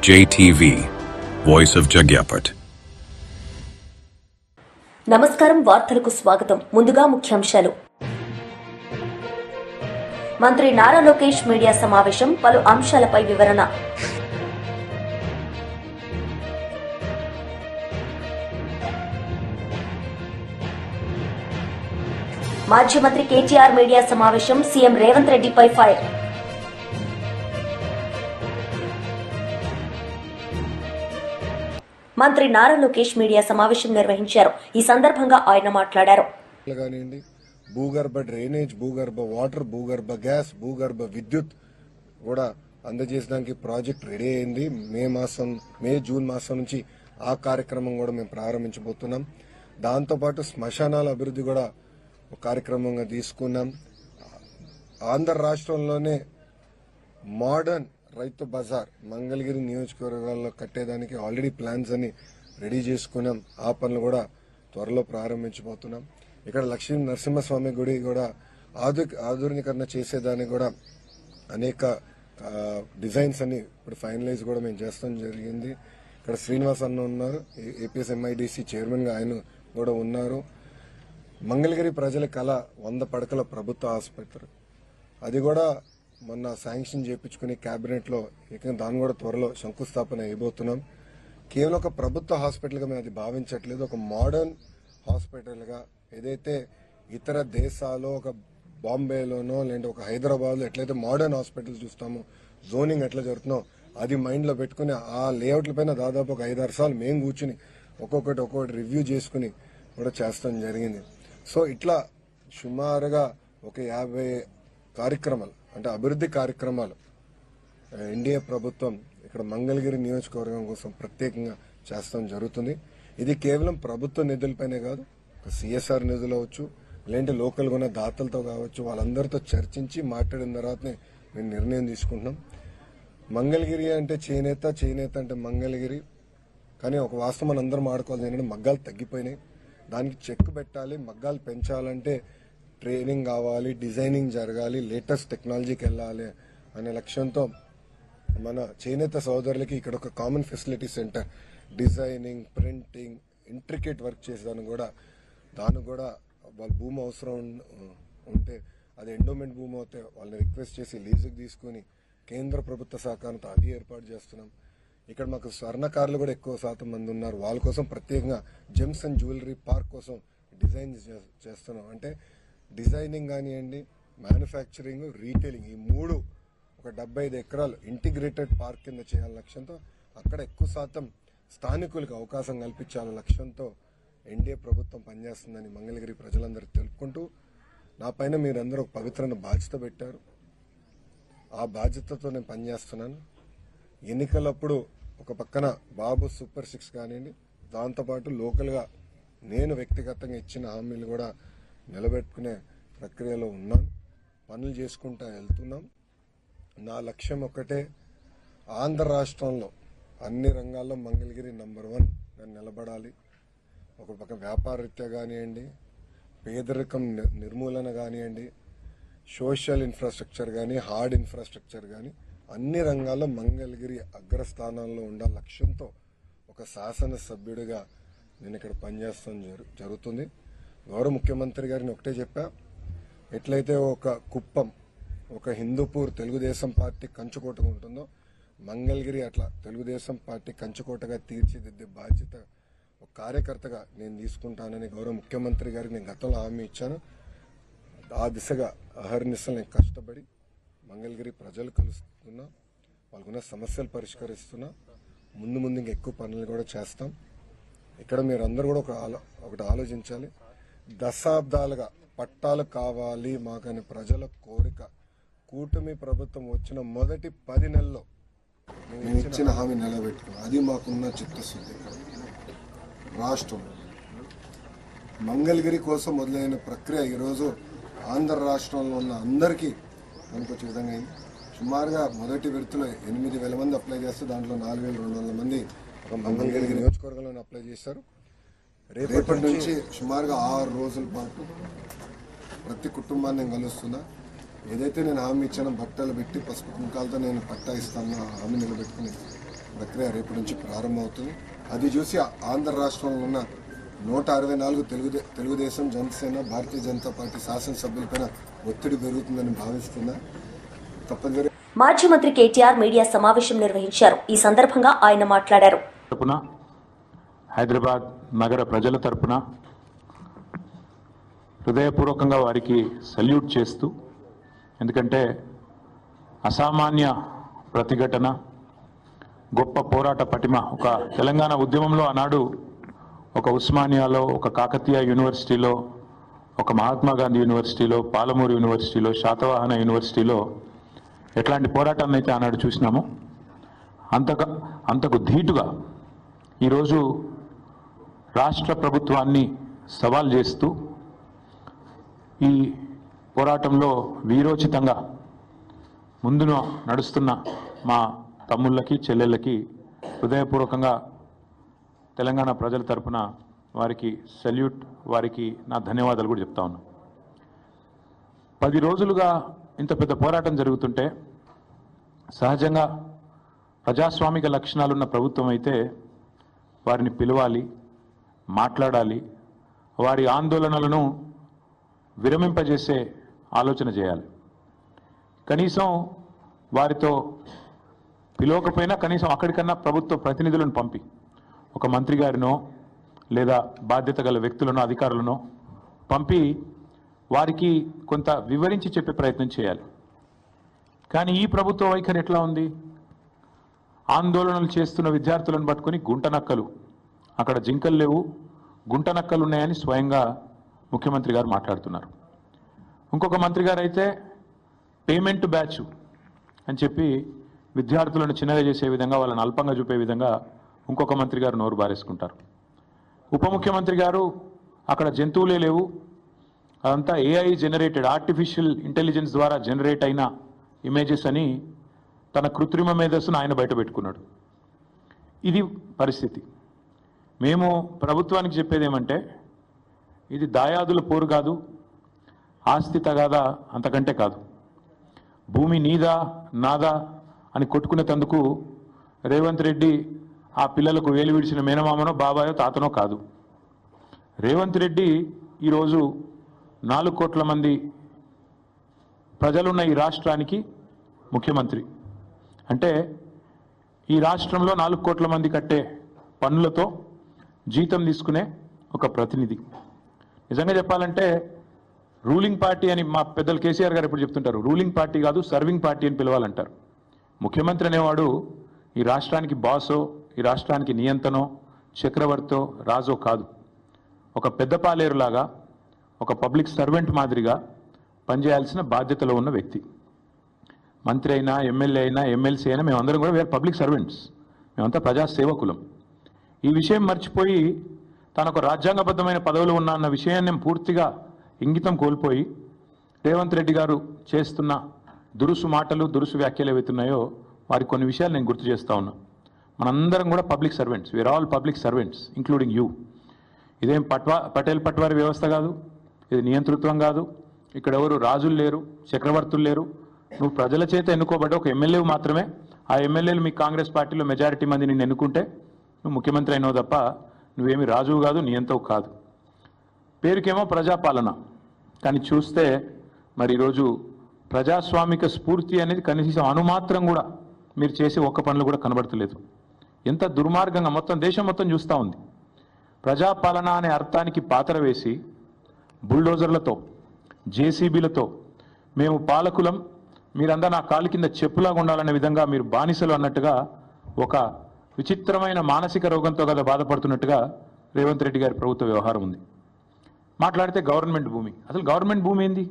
JTV, Voice of Jagyapet. నమస్కారం. వార్తలకు స్వాగతం. ముందుగా ముఖ్యాంశాలు. మంత్రి నారా లోకేష్ మీడియా సమావేశం, పలు అంశాలపై వివరణ. మాజీ మంత్రి కేటీఆర్ మీడియా సమావేశం, సీఎం రేవంత్ రెడ్డిపై ఫైర్. మంత్రి నారా లోకేష్ మీడియా సమావేశం నిర్వహించారు. ఈ సందర్భంగా ఆయన మాట్లాడారు. భూగర్భ డ్రైనేజ్, భూగర్భ వాటర్, భూగర్భ గ్యాస్, భూగర్భ విద్యుత్ కూడా అందజేసడానికి ప్రాజెక్ట్ రెడీ అయింది. జూన్ మాసం నుంచి ఆ కార్యక్రమం కూడా మేము ప్రారంభించబోతున్నాం. దాంతోపాటు శ్మశానాల అభివృద్ధి కూడా ఒక కార్యక్రమంగా తీసుకున్నాం. ఆంధ్ర రాష్ట్రంలోనే మోడర్న్ రైతు బజార్ మంగళగిరి నియోజకవర్గాల్లో కట్టేదానికి ఆల్రెడీ ప్లాన్స్ అన్ని రెడీ చేసుకున్నాం. ఆ పనులు కూడా త్వరలో ప్రారంభించబోతున్నాం. ఇక్కడ లక్ష్మీ నరసింహస్వామి గుడి కూడా ఆధునీకరణ చేసేదానికి కూడా అనేక డిజైన్స్ అన్ని ఇప్పుడు ఫైనలైజ్ కూడా మేము చేస్తాం జరిగింది. ఇక్కడ శ్రీనివాస్ అన్న ఉన్నారు, ఏపీఎస్ ఎంఐడిసి చైర్మన్ గా ఆయన కూడా ఉన్నారు. మంగళగిరి ప్రజల కళ 100 పడకల ప్రభుత్వ ఆసుపత్రి, అది కూడా మొన్న శాంక్షన్ చేయించుకుని కేబినెట్ లో దాన్ని కూడా త్వరలో శంకుస్థాపన అయిపోతున్నాం. కేవలం ఒక ప్రభుత్వ హాస్పిటల్ గా మేము అది భావించట్లేదు, ఒక మోడర్న్ హాస్పిటల్ గా ఏదైతే ఇతర దేశాల్లో ఒక బాంబేలోనో లేదంటే ఒక హైదరాబాద్ లో ఎట్లయితే మోడర్న్ హాస్పిటల్ చూస్తామో, జోనింగ్ ఎట్లా జరుగుతుందో అది మైండ్ లో పెట్టుకుని ఆ లేఅవుట్ల పైన దాదాపు ఒక 5-6 సార్లు మేము కూర్చుని ఒక్కొక్కటి రివ్యూ చేసుకుని కూడా చేస్తాం జరిగింది. సో ఇట్లా సుమారుగా ఒక 50 కార్యక్రమాలు అంటే అభివృద్ధి కార్యక్రమాలు ఎన్డీఏ ప్రభుత్వం ఇక్కడ మంగళగిరి నియోజకవర్గం కోసం ప్రత్యేకంగా చేస్తాం జరుగుతుంది. ఇది కేవలం ప్రభుత్వ నిధులపైనే కాదు, సిఎస్ఆర్ నిధులు అవచ్చు, లేదంటే లోకల్గా ఉన్న దాతలతో కావచ్చు, వాళ్ళందరితో చర్చించి మాట్లాడిన తర్వాతనే మేము నిర్ణయం తీసుకుంటున్నాం. మంగళగిరి అంటే చేనేత అంటే మంగళగిరి. కానీ ఒక వాస్తవం మనం అందరం ఆడుకోవాలి ఏంటంటే మగ్గాలు తగ్గిపోయినాయి, దానికి చెక్ పెట్టాలి. మగ్గాలు పెంచాలంటే ట్రైనింగ్ కావాలి, డిజైనింగ్ జరగాలి, లేటెస్ట్ టెక్నాలజీకి వెళ్ళాలి అనే లక్ష్యంతో మన చేనేత సోదరులకి ఇక్కడ ఒక common facility centre, designing, printing, intricate work చేసేదానికి కూడా దానికి కూడా వాళ్ళ భూమి అవసరం ఉంటే అది ఎండోమెంట్ భూమి అయితే వాళ్ళని రిక్వెస్ట్ చేసి లీజుకి తీసుకుని కేంద్ర ప్రభుత్వ సహకారంతో అది ఏర్పాటు చేస్తున్నాం. ఇక్కడ మాకు స్వర్ణకారులు కూడా ఎక్కువ శాతం మంది ఉన్నారు, వాళ్ళ కోసం ప్రత్యేకంగా జెమ్స్ అండ్ జ్యువెలరీ పార్క్ కోసం డిజైన్ చేస్తున్నాం. అంటే డిజైనింగ్ కానివ్వండి, మ్యానుఫ్యాక్చరింగ్, రీటైలింగ్, ఈ 3 ఒక 75 ఎకరాలు ఇంటిగ్రేటెడ్ పార్క్ కింద చేయాలని లక్ష్యంతో అక్కడ ఎక్కువ శాతం స్థానికులకు అవకాశం కల్పించాలనే లక్ష్యంతో ఎన్డీఏ ప్రభుత్వం పనిచేస్తుందని మంగళగిరి ప్రజలందరూ తెలుపుకుంటూ, నా పైన మీరందరూ ఒక పవిత్రమైన బాధ్యత పెట్టారు. ఆ బాధ్యతతో నేను పనిచేస్తున్నాను. ఎన్నికలప్పుడు ఒక పక్కన బాబు సూపర్ 6 కానివ్వండి, దాంతోపాటు లోకల్గా నేను వ్యక్తిగతంగా ఇచ్చిన హామీలు కూడా నిలబెట్టుకునే ప్రక్రియలో ఉన్నాను. పనులు చేసుకుంటా వెళ్తున్నాం. నా లక్ష్యం ఒక్కటే, ఆంధ్ర రాష్ట్రంలో అన్ని రంగాల్లో మంగళగిరి నంబర్ 1 నేను నిలబడాలి. ఒక పక్క వ్యాపార రీత్యా కానివ్వండి, పేదరికం నిర్మూలన కానివ్వండి, సోషల్ ఇన్ఫ్రాస్ట్రక్చర్ కానీ, హార్డ్ ఇన్ఫ్రాస్ట్రక్చర్ కానీ అన్ని రంగాల్లో మంగళగిరి అగ్రస్థానాల్లో ఉండాల లక్ష్యంతో ఒక శాసనసభ్యుడిగా నేను ఇక్కడ పనిచేస్తాం జరుగుతుంది. గౌరవ ముఖ్యమంత్రి గారిని ఒకటే చెప్పా, ఎట్లయితే ఒక కుప్పం, ఒక హిందూపూర్ తెలుగుదేశం పార్టీ కంచుకోటగా ఉంటుందో, మంగళగిరి అట్లా తెలుగుదేశం పార్టీ కంచుకోటగా తీర్చిదిద్దే బాధ్యత ఒక కార్యకర్తగా నేను తీసుకుంటానని గౌరవ ముఖ్యమంత్రి గారికి నేను గతంలో హామీ ఇచ్చాను. ఆ దిశగా అహర్నిశలు నేను కష్టపడి మంగళగిరి ప్రజలు కలుస్తున్నా, వాళ్ళకున్న సమస్యలు పరిష్కరిస్తున్నా. ముందు ఇంకా ఎక్కువ పనులు కూడా చేస్తాం. ఇక్కడ మీరందరూ కూడా ఒకటి ఆలోచించాలి. దశాబ్దాలుగా పట్టాలు కావాలి మాకని ప్రజల కోరిక. కూటమి ప్రభుత్వం వచ్చిన మొదటి 10 నెలల్లో మేము ఇచ్చిన హామీ నిలబెట్టుకున్నాం. అది మాకున్న చిత్తశుద్ధి. రాష్ట్రం మంగళగిరి కోసం మొదలైన ప్రక్రియ ఈరోజు ఆంధ్ర రాష్ట్రంలో ఉన్న అందరికీ పనికొచ్చే విధంగా అయింది. సుమారుగా మొదటి విడతలో 8,000 మంది అప్లై చేస్తే దాంట్లో 4,200 మంది మంగళగిరి నియోజకవర్గంలో అప్లై చేశారు. రేపటి నుంచి సుమారుగా 6 రోజుల పాటు ప్రతి కుటుంబాన్ని నేను కలుస్తున్నా. ఏదైతే నేను హామీ ఇచ్చానో బట్టలు పెట్టి పసుపు కుంకాలతో నేను పట్టా ఇస్తాను, హామీ నిలబెట్టుకుని ప్రక్రియ రేపటి నుంచి ప్రారంభమవుతుంది. అది చూసి ఆంధ్ర రాష్ట్రంలో ఉన్న 164 తెలుగుదేశం, జనసేన, భారతీయ జనతా పార్టీ శాసనసభ్యులపైన ఒత్తిడి పెరుగుతుందని భావిస్తున్నా. తప్పనిసరి మాజీ మంత్రి కేటీఆర్ మీడియా సమావేశం నిర్వహించారు. ఈ సందర్భంగా ఆయన మాట్లాడారు. హైదరాబాద్ నగర ప్రజల తరపున హృదయపూర్వకంగా వారికి సల్యూట్ చేస్తూ, ఎందుకంటే అసామాన్య ప్రతిఘటన, గొప్ప పోరాట పటిమ, ఒక తెలంగాణ ఉద్యమంలో ఆనాడు ఒక ఉస్మానియాలో, ఒక కాకతీయ యూనివర్సిటీలో, ఒక మహాత్మా గాంధీ యూనివర్సిటీలో, పాలమూరు యూనివర్సిటీలో, శాతవాహన యూనివర్సిటీలో ఎట్లాంటి పోరాటాన్ని అయితే ఆనాడు చూసినామో అంతకు ధీటుగా ఈరోజు రాష్ట్ర ప్రభుత్వాన్ని సవాల్ చేస్తూ ఈ పోరాటంలో వీరోచితంగా ముందున నడుస్తున్న మా తమ్ముళ్ళకి, చెల్లెళ్ళకి హృదయపూర్వకంగా తెలంగాణ ప్రజల తరపున వారికి సల్యూట్, వారికి నా ధన్యవాదాలు కూడా చెప్తా ఉన్నాను. 10 రోజులుగా ఇంత పెద్ద పోరాటం జరుగుతుంటే సహజంగా ప్రజాస్వామిక లక్షణాలున్న ప్రభుత్వం అయితే వారిని పిలవాలి, మాట్లాడాలి, వారి ఆందోళనలను విరమింపజేసే ఆలోచన చేయాలి. కనీసం వారితో పిలవకపోయినా కనీసం అక్కడికన్నా ప్రభుత్వ ప్రతినిధులను పంపి ఒక మంత్రి గారినో లేదా బాధ్యత గల వ్యక్తులను, అధికారులను పంపి వారికి కొంత వివరించి చెప్పే ప్రయత్నం చేయాలి. కానీ ఈ ప్రభుత్వ వైఖరి ఎట్లా ఉంది? ఆందోళనలు చేస్తున్న విద్యార్థులను పట్టుకొని గుంటనక్కలు, అక్కడ జింకలు లేవు, గుంటనక్కలు ఉన్నాయని స్వయంగా ముఖ్యమంత్రి గారు మాట్లాడుతున్నారు. ఇంకొక మంత్రి గారు అయితే పేమెంట్ బ్యాచ్ అని చెప్పి విద్యార్థులను చిన్నగా చేసే విధంగా, వాళ్ళని అల్పంగా చూపే విధంగా ఇంకొక మంత్రి గారు నోరు బారేసుకుంటారు. ఉప ముఖ్యమంత్రి గారు అక్కడ జంతువులే లేవు, అదంతా ఏఐ జనరేటెడ్, ఆర్టిఫిషియల్ ఇంటెలిజెన్స్ ద్వారా జనరేట్ అయిన ఇమేజెస్ అని తన కృత్రిమ మేధస్సును ఆయన బయట పెట్టుకున్నాడు. ఇది పరిస్థితి. మేము ప్రభుత్వానికి చెప్పేది ఏమంటే, ఇది దాయాదుల పోరు కాదు, ఆస్తి తగాదా అంతకంటే కాదు. భూమి నీదా నాదా అని కొట్టుకునేందుకు రేవంత్ రెడ్డి ఆ పిల్లలకు వేలు విడిచిన మేనమామనో, బాబాయో, తాతనో కాదు. రేవంత్ రెడ్డి ఈరోజు 4 కోట్ల మంది ప్రజలున్న ఈ రాష్ట్రానికి ముఖ్యమంత్రి. అంటే ఈ రాష్ట్రంలో 4 కోట్ల మంది కట్టే పన్నులతో జీతం తీసుకునే ఒక ప్రతినిధి. నిజంగా చెప్పాలంటే రూలింగ్ పార్టీ అని మా పెద్దలు కేసీఆర్ గారు ఎప్పుడు చెప్తుంటారు, రూలింగ్ పార్టీ కాదు సర్వింగ్ పార్టీ అని పిలవాలంటారు. ముఖ్యమంత్రి అనేవాడు ఈ రాష్ట్రానికి బాసో, ఈ రాష్ట్రానికి నియంతనో, చక్రవర్తో, రాజో కాదు. ఒక పెద్ద పాలేరులాగా, ఒక పబ్లిక్ సర్వెంట్ మాదిరిగా పనిచేయాల్సిన బాధ్యతలో ఉన్న వ్యక్తి. మంత్రి అయినా, ఎమ్మెల్యే అయినా, ఎమ్మెల్సీ అయినా మేమందరం కూడా వేరే పబ్లిక్ సర్వెంట్స్, మేమంతా ప్రజాసేవకులం. ఈ విషయం మర్చిపోయి తాను ఒక రాజ్యాంగబద్ధమైన పదవిలో ఉన్నా అన్న విషయాన్ని పూర్తిగా ఇంగితం కోల్పోయి రేవంత్ రెడ్డి గారు చేస్తున్న దురుసు మాటలు, దురుసు వ్యాఖ్యలు ఏవైతున్నాయో వారికి కొన్ని విషయాలు నేను గుర్తు చేస్తా ఉన్నా. మనందరం కూడా public servants, we are all public servants including you. ఇదేం పటేల్ పట్వారి వ్యవస్థ కాదు, ఇది నియంతృత్వం కాదు. ఇక్కడ ఎవరు రాజులు లేరు, చక్రవర్తులు లేరు. నువ్వు ప్రజల చేత ఎన్నుకోబడ్డ ఒక ఎమ్మెల్యే మాత్రమే. ఆ ఎమ్మెల్యేలు మీ కాంగ్రెస్ పార్టీలో మెజారిటీ మంది నిన్ను ఎన్నుకుంటే నువ్వు ముఖ్యమంత్రి అయినావు తప్ప నువ్వేమి రాజువు కాదు, నియంతవు కాదు. పేరుకేమో ప్రజాపాలన, కానీ చూస్తే మరి ఈరోజు ప్రజాస్వామిక స్ఫూర్తి అనేది కనీసం అణుమాత్రం కూడా మీరు చేసే ఒక్క పనులు కూడా కనబడతలేదు. ఎంత దుర్మార్గంగా మొత్తం దేశం మొత్తం చూస్తూ ఉంది. ప్రజాపాలన అనే అర్థానికి పాత్ర వేసి బుల్డోజర్లతో, జేసీబీలతో మేము పాలకులం, మీరంతా నా కాలు కింద చెప్పులాగా ఉండాలనే విధంగా మీరు బానిసలు అన్నట్టుగా ఒక విచిత్రమైన మానసిక రోగంతో కదా బాధపడుతున్నట్టుగా రేవంత్ రెడ్డి గారి ప్రభుత్వ వ్యవహారం ఉంది. మాట్లాడితే గవర్నమెంట్ భూమి, అసలు గవర్నమెంట్ భూమి ఏంది?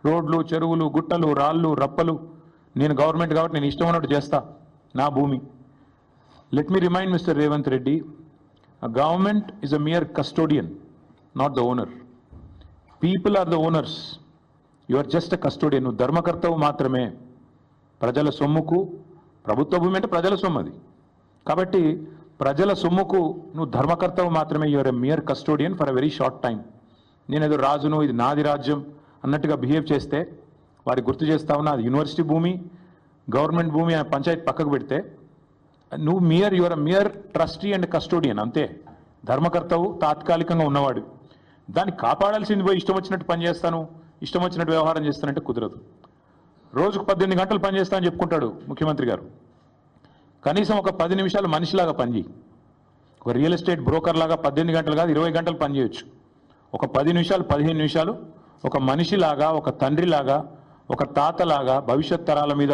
రోడ్లు, చెరువులు, గుట్టలు, రాళ్ళు, రప్పలు నేను గవర్నమెంట్ కాబట్టి నేను ఇష్టం ఉన్నట్టు చేస్తా, నా భూమి. Let me remind mister Revanth Reddy, government is a mere custodian, not the owner. People are the owners, you are just a custodian. నువ్వు ధర్మకర్తవు మాత్రమే. ప్రజల సొమ్ముకు, ప్రభుత్వ భూమి అంటే ప్రజల సొమ్ము అది, కాబట్టి ప్రజల సొమ్ముకు నువ్వు ధర్మకర్తవు మాత్రమే. You are a mere custodian for a very short time. నేనేదో రాజును, ఇది నాది రాజ్యం అన్నట్టుగా బిహేవ్ చేస్తే వారికి గుర్తు చేస్తా ఉన్నా, అది యూనివర్సిటీ భూమి, గవర్నమెంట్ భూమి అనే పంచాయతీ పక్కకు పెడితే నువ్వు your mere trustee and custodian అంతే. ధర్మకర్తవు తాత్కాలికంగా ఉన్నవాడు. దాన్ని కాపాడాల్సింది పోయి ఇష్టం వచ్చినట్టు పనిచేస్తాను, ఇష్టం వచ్చినట్టు వ్యవహారం చేస్తానంటే కుదరదు. రోజుకు 18 గంటలు పనిచేస్తా అని చెప్పుకుంటాడు ముఖ్యమంత్రి గారు. కనీసం ఒక 10 నిమిషాలు మనిషిలాగా పనిచేయి. ఒక రియల్ ఎస్టేట్ బ్రోకర్ లాగా 18 గంటలు కాదు 20 గంటలు పనిచేయచ్చు. ఒక 10 నిమిషాలు 15 నిమిషాలు ఒక మనిషిలాగా, ఒక తండ్రిలాగా, ఒక తాతలాగా భవిష్యత్ తరాల మీద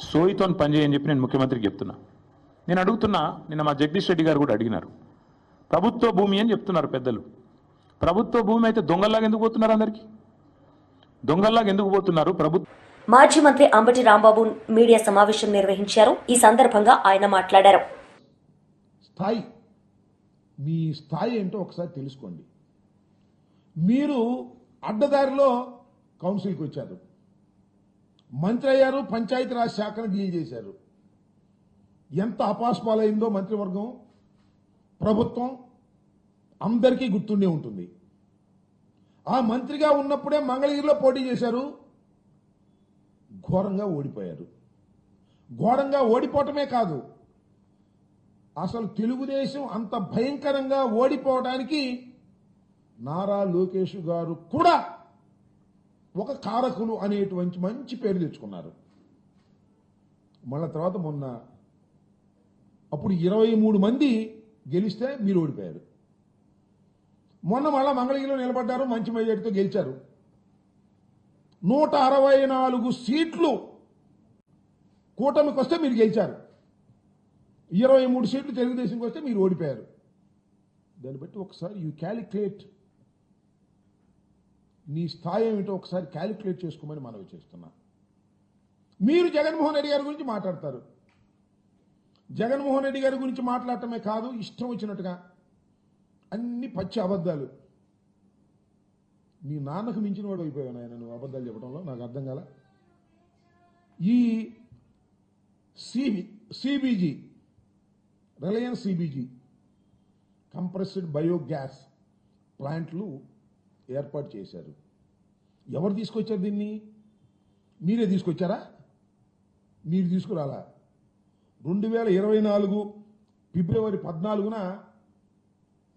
సోయితో పనిచేయని చెప్పి నేను ముఖ్యమంత్రికి చెప్తున్నా. నేను అడుగుతున్నా, నిన్న మా జగదీష్ రెడ్డి గారు కూడా అడిగినారు, ప్రభుత్వ భూమి అని చెప్తున్నారు పెద్దలు. ప్రభుత్వ భూమి అయితే దొంగల్లాగా ఎందుకు పోతున్నారు? అందరికీ దొంగల్లాగా ఎందుకు పోతున్నారు? మాజీ మంత్రి అంబటి రాంబాబు మీడియా సమావేశం నిర్వహించారు. ఈ సందర్భంగా ఆయన మాట్లాడారు. మీ స్థాయి ఏంటో ఒకసారి తెలుసుకోండి. మీరు అడ్డదారిలో కౌన్సిల్కి వచ్చారు, మంత్రి అయ్యారు, పంచాయతీరాజ్ శాఖను డీల్ చేశారు. ఎంత అపాస్పాలైందో మంత్రివర్గం, ప్రభుత్వం అందరికీ గుర్తుండే ఉంటుంది. ఆ మంత్రిగా ఉన్నప్పుడే మంగళగిరిలో పోటీ చేశారు, ఘోరంగా ఓడిపోయారు. ఘోరంగా ఓడిపోవటమే కాదు, అసలు తెలుగుదేశం అంత భయంకరంగా ఓడిపోవడానికి నారా లోకేష్ గారు కూడా ఒక కారకులు అనేటువంటి మంచి పేరు తెచ్చుకున్నారు. మళ్ళా తర్వాత మొన్న అప్పుడు 23 మంది గెలిస్తే మీరు ఓడిపోయారు. మొన్న మళ్ళా మంగళగిరిలో నిలబడ్డారు, మంచి మెజారిటీతో గెలిచారు. 164 సీట్లు కూటమికి వస్తే మీరు గెలిచారు, 23 సీట్లు తెలుగుదేశంకి వస్తే మీరు ఓడిపోయారు. దాన్ని బట్టి ఒకసారి యూ క్యాలిక్యులేట్, నీ స్థాయి ఏమిటో ఒకసారి క్యాలిక్యులేట్ చేసుకోమని మనవి చేస్తున్నా. మీరు జగన్మోహన్ రెడ్డి గారి గురించి మాట్లాడతారు. జగన్మోహన్ రెడ్డి గారి గురించి మాట్లాడటమే కాదు, ఇష్టం వచ్చినట్టుగా అన్ని పచ్చి అబద్ధాలు. నీ నాన్నకు మించిన వాడు అయిపోయావు ఆయన నువ్వు అబద్ధాలు చెప్పడంలో, నాకు అర్థం కాల. ఈ CBG, Reliance CBG compressed biogas ప్లాంట్లు ఏర్పాటు చేశారు. ఎవరు తీసుకొచ్చారు దీన్ని? మీరే తీసుకొచ్చారా? మీరు తీసుకురాలా? 2024 ఫిబ్రవరి 14న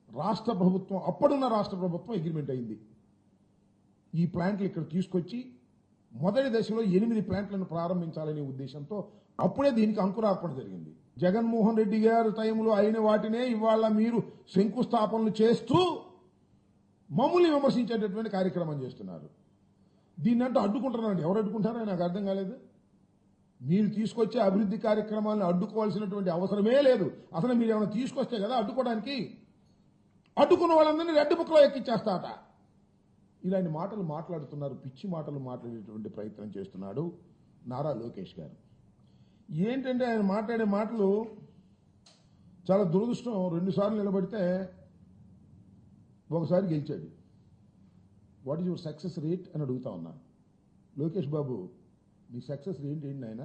రాష్ట్ర ప్రభుత్వం, అప్పుడున్న రాష్ట్ర ప్రభుత్వం అగ్రిమెంట్ అయింది. ఈ ప్లాంట్లు ఇక్కడ తీసుకొచ్చి మొదటి దశలో 8 ప్లాంట్లను ప్రారంభించాలనే ఉద్దేశంతో అప్పుడే దీనికి అంకురార్పణ జరిగింది. జగన్మోహన్ రెడ్డి గారి టైంలో అయిన వాటినే ఇవాళ మీరు శంకుస్థాపనలు చేస్తూ మమ్మల్ని విమర్శించేటటువంటి కార్యక్రమం చేస్తున్నారు. దీన్నంటూ అడ్డుకుంటున్నారండి. ఎవరు అడ్డుకుంటారో నాకు అర్థం కాలేదు. మీరు తీసుకొచ్చే అభివృద్ధి కార్యక్రమాలను అడ్డుకోవాల్సినటువంటి అవసరమే లేదు. అసలు మీరు ఏమైనా తీసుకొస్తే కదా అడ్డుకోవడానికి. అడ్డుకున్న వాళ్ళందరినీ రెడ్ బుక్లో ఎక్కిచ్చేస్తాట. ఇలాంటి మాటలు మాట్లాడుతున్నారు, పిచ్చి మాటలు మాట్లాడేటువంటి ప్రయత్నం చేస్తున్నాడు నారా లోకేష్ గారు. ఏంటంటే ఆయన మాట్లాడే మాటలు చాలా దురదృష్టం. 2 సార్లు నిలబడితే ఒకసారి గెలిచాడు. What is your success rate అని అడుగుతా ఉన్నా. లోకేష్ బాబు, నీ సక్సెస్ రేట్ ఏంటి ఆయన?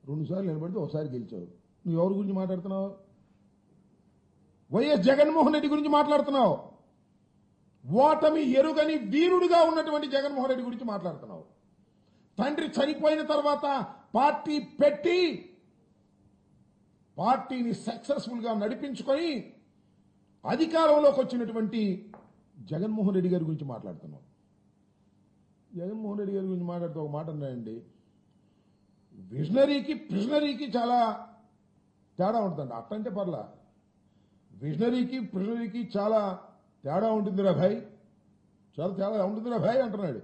2 సార్లు నిలబడితే ఒకసారి గెలిచావు. నువ్వు ఎవరి గురించి మాట్లాడుతున్నావు? వైఎస్ జగన్మోహన్ రెడ్డి గురించి మాట్లాడుతున్నావు. ఓటమి ఎరుగని వీరుడుగా ఉన్నటువంటి జగన్మోహన్ రెడ్డి గురించి మాట్లాడుతున్నావు. తండ్రి చనిపోయిన తర్వాత పార్టీ పెట్టి పార్టీని సక్సెస్ఫుల్ గా నడిపించుకొని అధికారంలోకి వచ్చినటువంటి జగన్మోహన్ రెడ్డి గారి గురించి మాట్లాడుతున్నాం. జగన్మోహన్ రెడ్డి గారి గురించి మాట్లాడుతూ ఒక మాట అన్నాయండి, విజనరీకి ప్రిజనరీకి చాలా తేడా ఉంటుందండి. అట్టంటే పర్లా, విజనరీకి ప్రిజనరీకి చాలా తేడా ఉంటుందిరా భాయ్, చాలా తేడా ఉంటుందిరా భాయ్ అంటున్నాడు.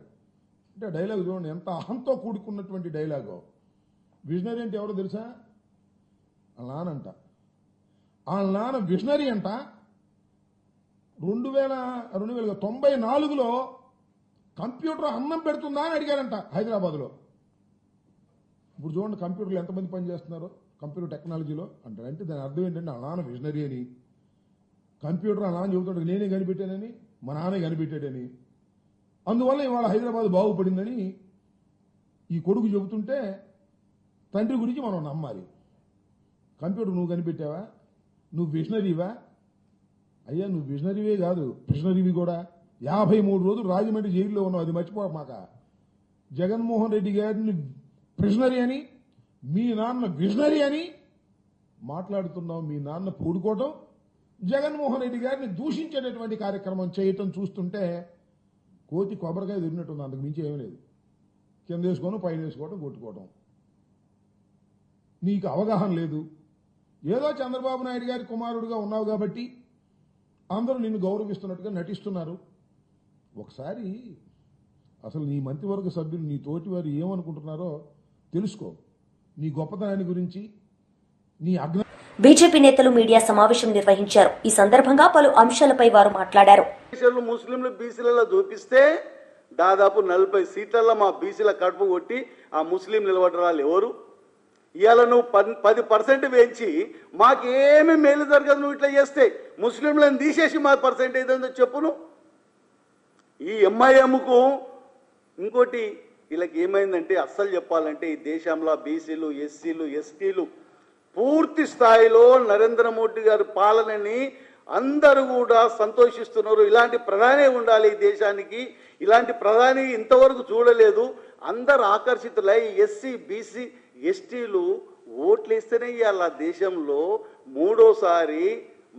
అంటే డైలాగ్ చూడండి ఎంత అహంతో కూడుకున్నటువంటి డైలాగో. విజనరీ అంటే ఎవరో తెలుసా? వాళ్ళ నానంట. వాళ్ళ నాన్న విజనరీ అంట. 1994లో కంప్యూటర్ అన్నం పెడుతుందా అని అడిగారంట హైదరాబాద్లో. ఇప్పుడు చూడండి కంప్యూటర్లు ఎంతమంది పనిచేస్తున్నారో కంప్యూటర్ టెక్నాలజీలో అంటారు. అంటే దాని అర్థం ఏంటంటే వాళ్ళ నాన్న విజనరీ అని. కంప్యూటర్ వాళ్ళ నాన్న చెబుతాడు నేనే కనిపెట్టానని, మా నాన్నే కనిపెట్టాడని. అందువల్ల ఇవాళ హైదరాబాద్ బాగుపడిందని ఈ కొడుకు చెబుతుంటే తండ్రి గురించి మనం నమ్మాలి. కంప్యూటర్ నువ్వు కనిపెట్టావా? నువ్వు విజనరీవా? అయ్యా నువ్వు విజనరీవే కాదు, ప్రిజనరీవి కూడా. 53 రోజులు రాజమండ్రి జైల్లో ఉన్నావు, అది మర్చిపోమాక. జగన్మోహన్ రెడ్డి గారిని ప్రిజనరీ అని, మీ నాన్న విజనరీ అని మాట్లాడుతున్నావు, మీ నాన్న పూడుకోవటం, జగన్మోహన్ రెడ్డి గారిని దూషించేటటువంటి కార్యక్రమం చేయటం చూస్తుంటే కోతి కొబ్బరికాయ తిరిగినట్టుంది, అంతకు మించి ఏమీ లేదు. కింద వేసుకోవడం, పైన వేసుకోవడం, కొట్టుకోవడం. నీకు అవగాహన లేదు. ఏదో చంద్రబాబు నాయుడు గారి కుమారుడిగా ఉన్నావు కాబట్టి అందరూ నిన్ను గౌరవిస్తున్నట్టుగా నటిస్తున్నారు. ఒకసారి అసలు నీ మంత్రివర్గ సభ్యులు, నీ తోటి వారు ఏమనుకుంటున్నారో తెలుసుకో. నీ గొప్పతనాన్ని గురించి, నీ బీజేపీ నేతలు మీడియా సమావేశం నిర్వహించారు. ఈ సందర్భంగా పలు అంశాలపై వారు మాట్లాడారు. ముస్లింలు బీసీలలో చూపిస్తే దాదాపు 40 సీట్లలో మా బీసీల కడుపు కొట్టి ఆ ముస్లిం నిలబడరాలు ఎవరు? ఇవాళ నువ్వు 10% పెంచి మాకేమీ మేలు జరగదు నువ్వు ఇట్లా చేస్తే, ముస్లింలను తీసేసి మా పర్సెంటేజ్ ఏందో చెప్పును. ఈ ఎంఐఎంకు ఇంకోటి వీళ్ళకి ఏమైందంటే, అస్సలు చెప్పాలంటే ఈ దేశంలో బీసీలు, ఎస్సీలు, ఎస్టీలు పూర్తి స్థాయిలో నరేంద్ర మోడీ గారి పాలనని అందరూ కూడా సంతోషిస్తున్నారు. ఇలాంటి ప్రధాని ఉండాలి ఈ దేశానికి, ఇలాంటి ప్రధాని ఇంతవరకు చూడలేదు. అందరు ఆకర్షితులై ఎస్సీ, బీసీ, ఎస్టీలు ఓట్లేస్తేనే ఇవాళ దేశంలో 3వ సారి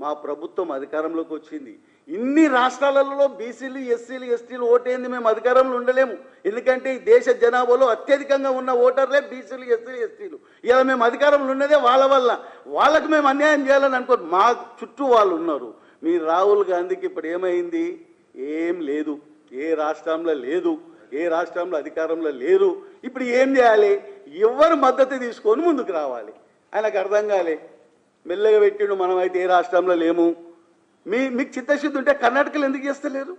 మా ప్రభుత్వం అధికారంలోకి వచ్చింది. ఇన్ని రాష్ట్రాలలో బీసీలు, ఎస్సీలు, ఎస్టీలు ఓటేంది మేము అధికారంలో ఉండలేము. ఎందుకంటే ఈ దేశ జనాభాలో అత్యధికంగా ఉన్న ఓటర్లే బీసీలు, ఎస్సీలు, ఎస్టీలు. ఇలా మేము అధికారంలో ఉన్నదే వాళ్ళ వల్ల. వాళ్ళకు మేము అన్యాయం చేయాలని అనుకోండి. మా చుట్టూ వాళ్ళు ఉన్నారు. మీ రాహుల్ గాంధీకి ఇప్పుడు ఏమైంది? ఏం లేదు. ఏ రాష్ట్రంలో లేదు, ఏ రాష్ట్రంలో అధికారంలో లేరు. ఇప్పుడు ఏం చేయాలి? ఎవరు మద్దతు తీసుకొని ముందుకు రావాలి. ఆయనకు అర్థం కాలే, మెల్లగా పెట్టిండు. మనం అయితే ఏ రాష్ట్రంలో లేము. మీకు చిత్తశుద్ధి ఉంటే కర్ణాటకలో ఎందుకు చేస్తలేరు?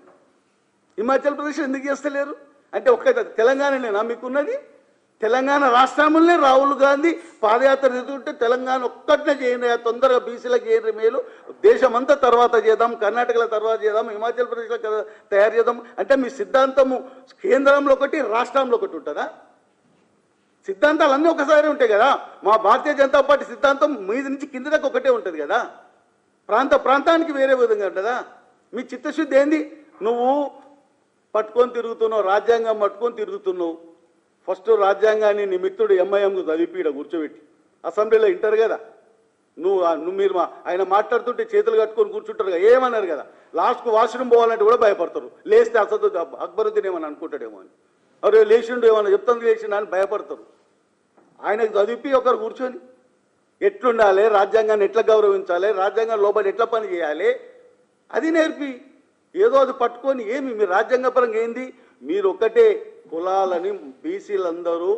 హిమాచల్ ప్రదేశ్ ఎందుకు చేస్తలేరు? అంటే ఒక్క తెలంగాణనేనా మీకున్నది? తెలంగాణ రాష్ట్రంలోనే రాహుల్ గాంధీ పాదయాత్ర ఎదుగుతుంటే తెలంగాణ ఒక్కటినే చేయండి, తొందరగా బీసీలకు చేయండి మేలు, దేశమంతా తర్వాత చేద్దాం, కర్ణాటకలో తర్వాత చేద్దాం, హిమాచల్ ప్రదేశ్లో తయారు చేద్దాం. అంటే మీ సిద్ధాంతము కేంద్రంలో ఒకటి, రాష్ట్రంలో ఒకటి ఉంటుందా? సిద్ధాంతాలు అన్నీ ఒకసారి ఉంటాయి కదా. మా భారతీయ జనతా పార్టీ సిద్ధాంతం మీద నుంచి కింద దాకా ఒకటే ఉంటుంది కదా. ప్రాంతానికి వేరే విధంగా ఉంటుందా? మీ చిత్తశుద్ధి ఏంది? నువ్వు పట్టుకొని తిరుగుతున్నావు, రాజ్యాంగం పట్టుకొని తిరుగుతున్నావు. ఫస్ట్ రాజ్యాంగాన్ని నీ మిత్రుడు ఎంఐఎంకు చదివిపీడ కూర్చోబెట్టి అసెంబ్లీలో వింటారు కదా. మీరు ఆయన మాట్లాడుతుంటే చేతులు కట్టుకొని కూర్చుంటారు కదా, ఏమన్నారు కదా. లాస్ట్కు వాష్రూమ్ పోవాలంటే కూడా భయపడతారు. లేస్తే అసలు అక్బరుద్దీన్ ఏమని అనుకుంటాడేమో అని, అరే లేచిండు ఏమన్నా చెప్తాను లేచిండు అని భయపడతారు. ఆయనకు చదివి ఒకరు కూర్చొని ఎట్లుండాలి, రాజ్యాంగాన్ని ఎట్లా గౌరవించాలి, రాజ్యాంగం లోబడి ఎట్లా పని చేయాలి అది నేర్పి, ఏదో అది పట్టుకొని ఏమి మీరు రాజ్యాంగపరంగా ఏంది? మీరు ఒక్కటే కులాలని బీసీలందరూ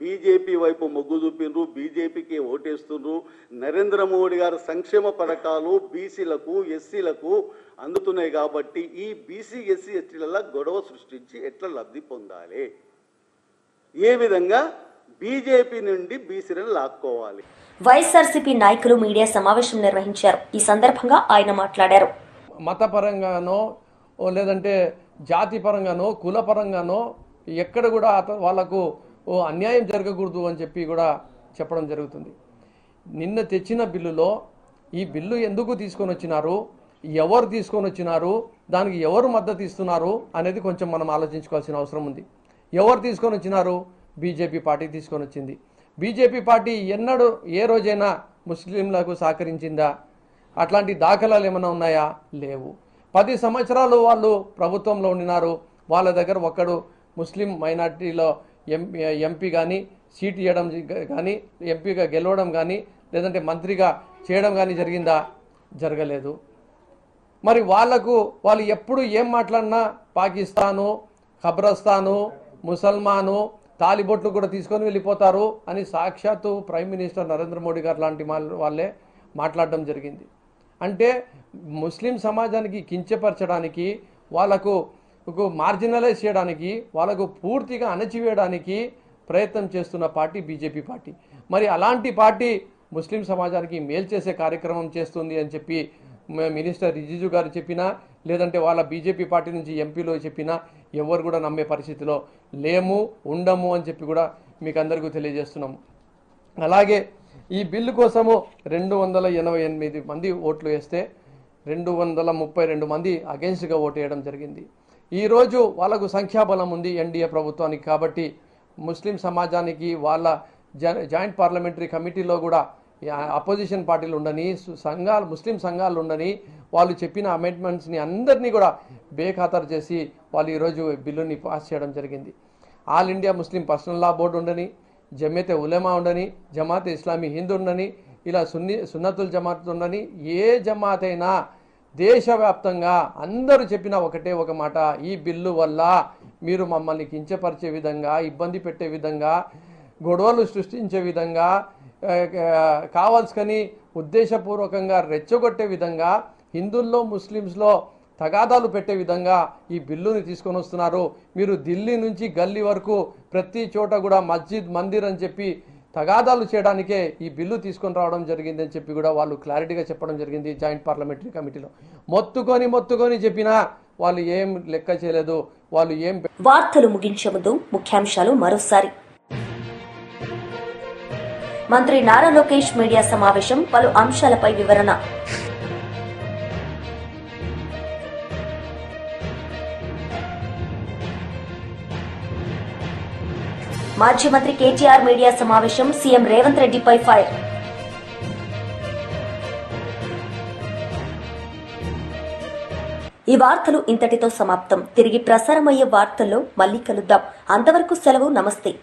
బీజేపీ వైపు మొగ్గు చూపినరు, బీజేపీకి ఓటేస్తున్నారు. నరేంద్ర మోడీ గారి సంక్షేమ పథకాలు బీసీలకు, ఎస్సీలకు అందుతున్నాయి కాబట్టి ఈ బీసీ, ఎస్సీ, ఎస్టీలలో గొడవ సృష్టించి ఎట్లా లబ్ధి పొందాలి, ఏ విధంగా బీజేపీ నుండి బీసీలను లాక్కోవాలి. వైఎస్ఆర్సీపీ నాయకులు మీడియా సమావేశం నిర్వహించారు. ఈ సందర్భంగా ఆయన మాట్లాడారు. మతపరంగానో లేదంటే జాతి పరంగానో కుల పరంగానో ఎక్కడ కూడా వాళ్లకు అన్యాయం జరగకూడదు అని చెప్పి కూడా చెప్పడం జరుగుతుంది. నిన్న తెచ్చిన బిల్లులో ఈ బిల్లు ఎందుకు తీసుకొని వచ్చినారు, ఎవరు తీసుకొని వచ్చినారు, దానికి ఎవరు మద్దతు ఇస్తున్నారు అనేది కొంచెం మనం ఆలోచించుకోవాల్సిన అవసరం ఉంది. ఎవరు తీసుకొని వచ్చినారు? బీజేపీ పార్టీ తీసుకొని వచ్చింది. బీజేపీ పార్టీ ఎన్నడూ ఏ రోజైనా ముస్లింలకు సహకరించిందా? అట్లాంటి దాఖలాలు ఏమైనా ఉన్నాయా? లేవు. 10 సంవత్సరాలు వాళ్ళు ప్రభుత్వంలో ఉండినారు. వాళ్ళ దగ్గర ఒక్కడు ముస్లిం మైనార్టీలో ఎంపీ కానీ సీట్ ఇవ్వడం కానీ, ఎంపీగా గెలవడం కానీ, లేదంటే మంత్రిగా చేయడం కానీ జరిగిందా? జరగలేదు. మరి వాళ్ళు ఎప్పుడు ఏం మాట్లాడినా పాకిస్తాను, ఖబ్రస్తాను, ముసల్మాను, తాలిబొట్లు కూడా తీసుకొని వెళ్ళిపోతారు అని సాక్షాత్తు ప్రైమ్ మినిస్టర్ నరేంద్ర మోడీ గారు లాంటి వాళ్ళే మాట్లాడడం జరిగింది. అంటే ముస్లిం సమాజానికి కించపరచడానికి, వాళ్ళకు మార్జినలైజ్ చేయడానికి, వాళ్ళకు పూర్తిగా అణచివేయడానికి ప్రయత్నం చేస్తున్న పార్టీ బీజేపీ పార్టీ. మరి అలాంటి పార్టీ ముస్లిం సమాజానికి మేలు చేసే కార్యక్రమం చేస్తుంది అని చెప్పి మినిస్టర్ రిజిజు గారు చెప్పినా, లేదంటే వాళ్ళ బీజేపీ పార్టీ నుంచి ఎంపీలో చెప్పినా ఎవరు కూడా నమ్మే పరిస్థితిలో లేము, ఉండము అని చెప్పి కూడా మీకు అందరికీ తెలియజేస్తున్నాము. అలాగే ఈ బిల్లు కోసము 288 మంది ఓట్లు వేస్తే 232 మంది అగెన్స్ట్గా ఓటు వేయడం జరిగింది. ఈరోజు వాళ్ళకు సంఖ్యాబలం ఉంది ఎన్డీఏ ప్రభుత్వానికి. కాబట్టి ముస్లిం సమాజానికి వాళ్ళ జాయింట్ పార్లమెంటరీ కమిటీలో కూడా అపోజిషన్ పార్టీలు ఉండని, సంఘాలు, ముస్లిం సంఘాలు ఉండని, వాళ్ళు చెప్పిన అమెండ్మెంట్స్ని అందరినీ కూడా బేఖాతరు చేసి వాళ్ళు ఈరోజు బిల్లుని పాస్ చేయడం జరిగింది. ఆల్ ఇండియా ముస్లిం పర్సనల్ లా బోర్డు ఉండని, జమేతే ఉలెమా ఉండని, జమాతే ఇస్లామీ హింద్ ఉండని, ఇలా సున్నతుల్ జమాత్ ఉండని, ఏ జమాత్ అయినా దేశవ్యాప్తంగా అందరూ చెప్పిన ఒకటే ఒక మాట, ఈ బిల్లు వల్ల మీరు మమ్మల్ని కించపరిచే విధంగా, ఇబ్బంది పెట్టే విధంగా, గొడవలు సృష్టించే విధంగా, కావాల్సుకొని ఉద్దేశపూర్వకంగా రెచ్చగొట్టే విధంగా, హిందువుల్లో ముస్లిమ్స్లో తగాదాలు పెట్టే విధంగా ఈ బిల్లుని తీసుకొని వస్తున్నారు. మీరు ఢిల్లీ నుంచి గల్లీ వరకు ప్రతి చోట కూడా మస్జిద్, మందిర్ అని చెప్పి తగాదాలు చేయడానికే ఈ బిల్లు తీసుకొని రావడం జరిగింది అని చెప్పి కూడా వాళ్ళు క్లారిటీగా చెప్పడం జరిగింది జాయింట్ పార్లమెంటరీ కమిటీలో. మొత్తుకొని చెప్పినా వాళ్ళు ఏం లెక్క చేయలేదు. వాళ్ళు ఏం వార్తలు ముగించే ముందు ముఖ్యాంశాలు మరోసారి. మంత్రి నారా లోకేష్ మీడియా సమావేశం, పలు అంశాలపై వివరణ. మాజీ మంత్రి కేటీఆర్ మీడియా సమావేశం, సీఎం రేవంత్ రెడ్డిపై ఫైర్. ఈ వార్తలు ఇంతటితో సమాప్తం. తిరిగి ప్రసారమయ్యే వార్తల్లో మళ్ళీ కలుద్దాం. అంతవరకు సెలవు. నమస్తే.